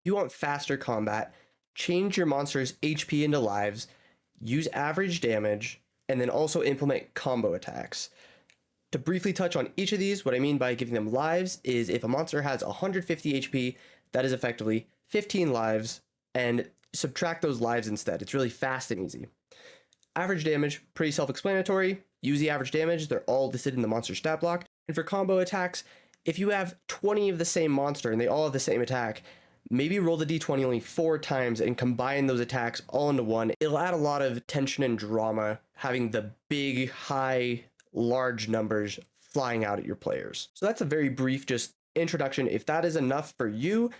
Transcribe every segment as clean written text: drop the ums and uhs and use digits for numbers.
you want faster combat, change your monster's HP into lives, use average damage, and then also implement combo attacks. To briefly touch on each of these, what I mean by giving them lives is if a monster has 150 HP, that is effectively 15 lives, and subtract those lives instead. It's really fast and easy. Average damage, pretty self-explanatory. Use the average damage, they're all listed in the monster stat block. And for combo attacks, if you have 20 of the same monster and they all have the same attack, maybe roll the d20 only 4 times and combine those attacks all into one. It'll add a lot of tension and drama, having the big, high, large numbers flying out at your players. So that's a very brief just introduction. If that is enough for you,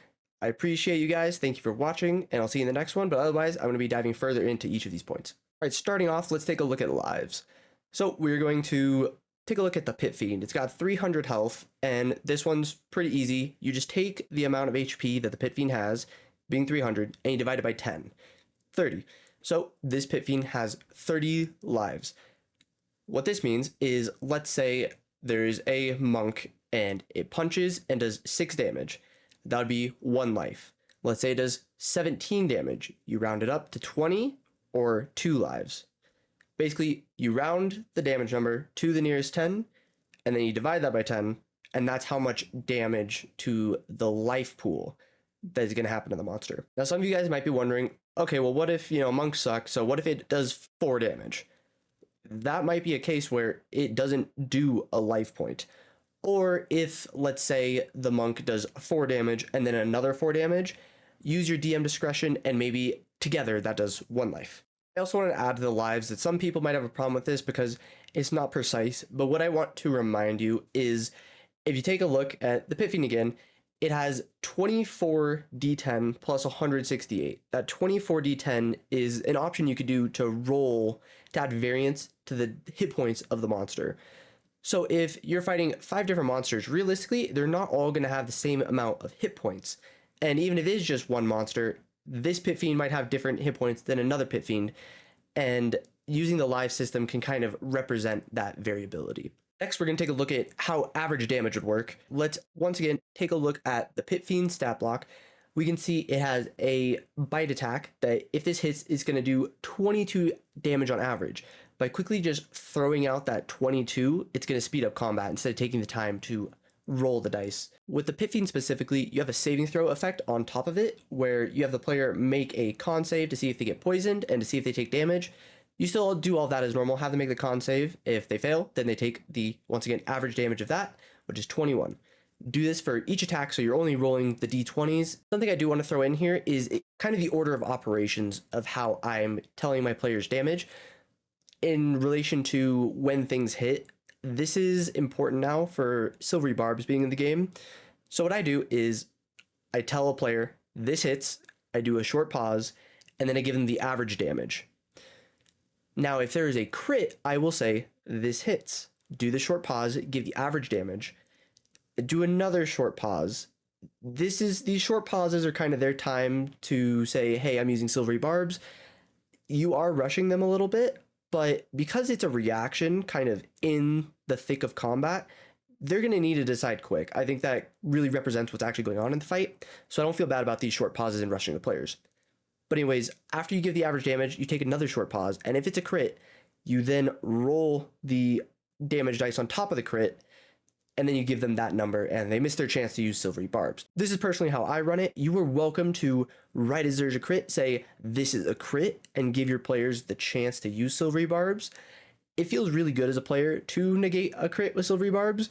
I appreciate you guys. Thank you for watching, and I'll see you in the next one. But otherwise, I'm going to be diving further into each of these points. All right, starting off, let's take a look at lives. So we're going to take a look at the Pit Fiend. It's got 300 health, and this one's pretty easy. You just take the amount of HP that the Pit Fiend has, being 300, and you divide it by 10. 30. So this Pit Fiend has 30 lives. What this means is, let's say there's a monk and it punches and does 6 damage. That would be 1 life. Let's say it does 17 damage. You round it up to 20 or 2 lives. Basically, you round the damage number to the nearest 10, and then you divide that by 10, and that's how much damage to the life pool that is going to happen to the monster. Now, some of you guys might be wondering, okay, well, what if, monks suck, so what if it does 4 damage? That might be a case where it doesn't do a life point. Or if, let's say, the monk does 4 damage and then another 4 damage, use your DM discretion and maybe together that does 1 life. I also want to add to the lives that some people might have a problem with this because it's not precise, but what I want to remind you is if you take a look at the Pit Fiend again, it has 24 d10 plus 168. That 24 d10 is an option you could do to roll to add variance to the hit points of the monster. So if you're fighting 5 different monsters, realistically, they're not all going to have the same amount of hit points. And even if it is just one monster, this Pit Fiend might have different hit points than another Pit Fiend. And using the live system can kind of represent that variability. Next, we're going to take a look at how average damage would work. Let's once again take a look at the Pit Fiend stat block. We can see it has a bite attack that if this hits is going to do 22 damage on average. By quickly just throwing out that 22, it's going to speed up combat instead of taking the time to roll the dice. With the Pit Fiend specifically, you have a saving throw effect on top of it, where you have the player make a con save to see if they get poisoned and to see if they take damage. You still do all that as normal, have them make the con save. If they fail, then they take the, once again, average damage of that, which is 21. Do this for each attack, so you're only rolling the d20s. Something I do want to throw in here is kind of the order of operations of how I'm telling my players damage in relation to when things hit. This is important now for silvery barbs being in the game. So what I do is I tell a player, this hits, I do a short pause, and then I give them the average damage. Now, if there is a crit, I will say, this hits. Do the short pause, give the average damage. Do another short pause. These short pauses are kind of their time to say, hey, I'm using silvery barbs. You are rushing them a little bit, but because it's a reaction kind of in the thick of combat, they're going to need to decide quick. I think that really represents what's actually going on in the fight, so I don't feel bad about these short pauses and rushing the players. But anyways, after you give the average damage, you take another short pause, and if it's a crit, you then roll the damage dice on top of the crit, and then you give them that number, and they miss their chance to use silvery barbs. This is personally how I run it. You are welcome to, right as there's a crit, say, this is a crit, and give your players the chance to use silvery barbs. It feels really good as a player to negate a crit with silvery barbs.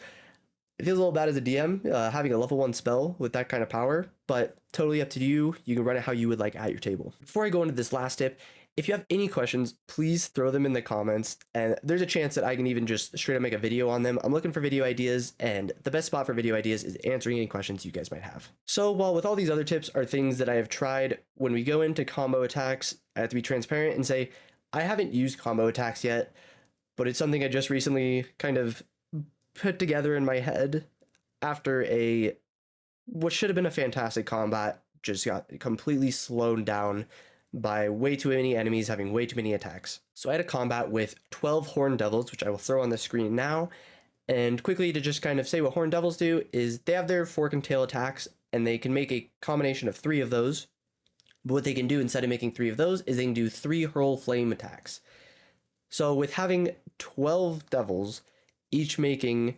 It feels a little bad as a DM, having a level 1 spell with that kind of power, but totally up to you. You can run it how you would like at your table. Before I go into this last tip, if you have any questions, please throw them in the comments, and there's a chance that I can even just straight up make a video on them. I'm looking for video ideas, and the best spot for video ideas is answering any questions you guys might have. So while with all these other tips are things that I have tried, when we go into combo attacks, I have to be transparent and say, I haven't used combo attacks yet, but it's something I just recently kind of put together in my head after what should have been a fantastic combat just got completely slowed down by way too many enemies having way too many attacks. So I had a combat with 12 Horned Devils, which I will throw on the screen now. And quickly to just kind of say what Horned Devils do is they have their fork and tail attacks, and they can make a combination of 3 of those. But what they can do instead of making 3 of those is they can do 3 hurl flame attacks. So with having 12 devils, each making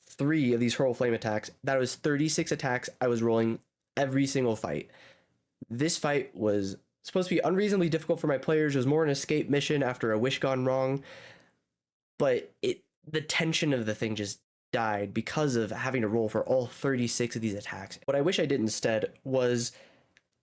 3 of these hurl flame attacks, that was 36 attacks I was rolling every single fight. This fight was supposed to be unreasonably difficult for my players. It was more an escape mission after a wish gone wrong, but the tension of the thing just died because of having to roll for all 36 of these attacks. What I wish I did instead was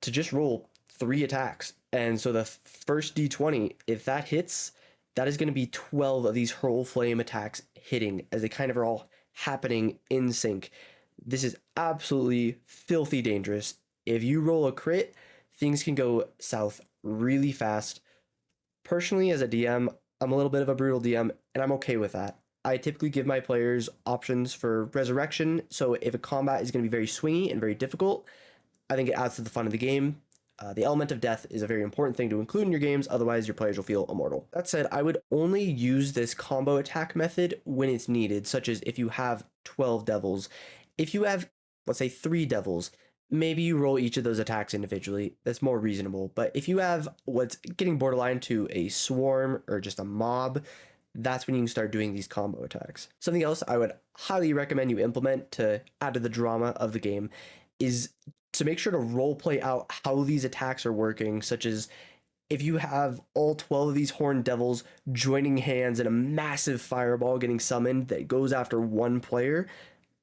to just roll 3 attacks. And so the first d20, if that hits, that is going to be 12 of these hurl flame attacks hitting, as they kind of are all happening in sync. This is absolutely filthy dangerous. If you roll a crit, things can go south really fast. Personally, as a DM, I'm a little bit of a brutal DM, and I'm okay with that. I typically give my players options for resurrection, so if a combat is going to be very swingy and very difficult, I think it adds to the fun of the game. The element of death is a very important thing to include in your games, otherwise your players will feel immortal. That said, I would only use this combo attack method when it's needed, such as if you have 12 devils. If you have, let's say, 3 devils, maybe you roll each of those attacks individually. That's more reasonable. But if you have what's getting borderline to a swarm or just a mob, that's when you can start doing these combo attacks. Something else I would highly recommend you implement to add to the drama of the game is to make sure to role play out how these attacks are working, such as if you have all 12 of these horned devils joining hands in a massive fireball getting summoned that goes after one player,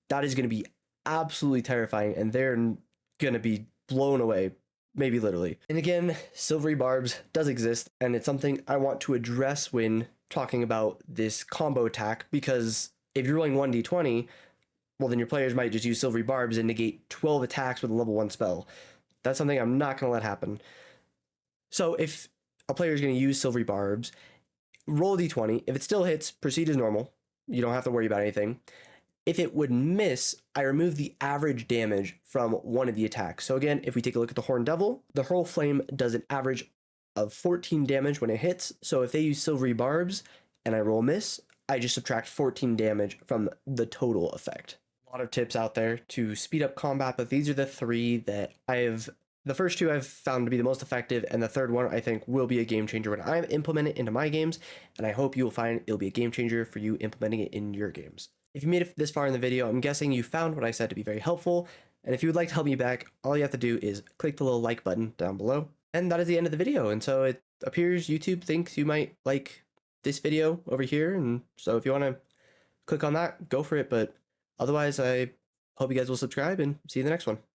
that is going to be absolutely terrifying, and they're going to be blown away, maybe literally. And again, silvery barbs does exist, and it's something I want to address when talking about this combo attack, because if you're rolling 1d20, well, then your players might just use silvery barbs and negate 12 attacks with a level 1 spell. That's something I'm not going to let happen. So if a player is going to use silvery barbs, roll a d20. If it still hits, proceed as normal. You don't have to worry about anything. If it would miss, I remove the average damage from one of the attacks. So again, if we take a look at the Horned Devil, the Hurl Flame does an average of 14 damage when it hits. So if they use silvery barbs and I roll a miss, I just subtract 14 damage from the total effect. A lot of tips out there to speed up combat, but these are the 3 that the first 2 I've found to be the most effective, and the third one I think will be a game changer when I implement it into my games, and I hope you'll find it'll be a game changer for you implementing it in your games. If you made it this far in the video, I'm guessing you found what I said to be very helpful, and if you would like to help me back, all you have to do is click the little like button down below. And that is the end of the video, and so it appears YouTube thinks you might like this video over here, and so if you want to click on that, go for it, but otherwise I hope you guys will subscribe and see you in the next one.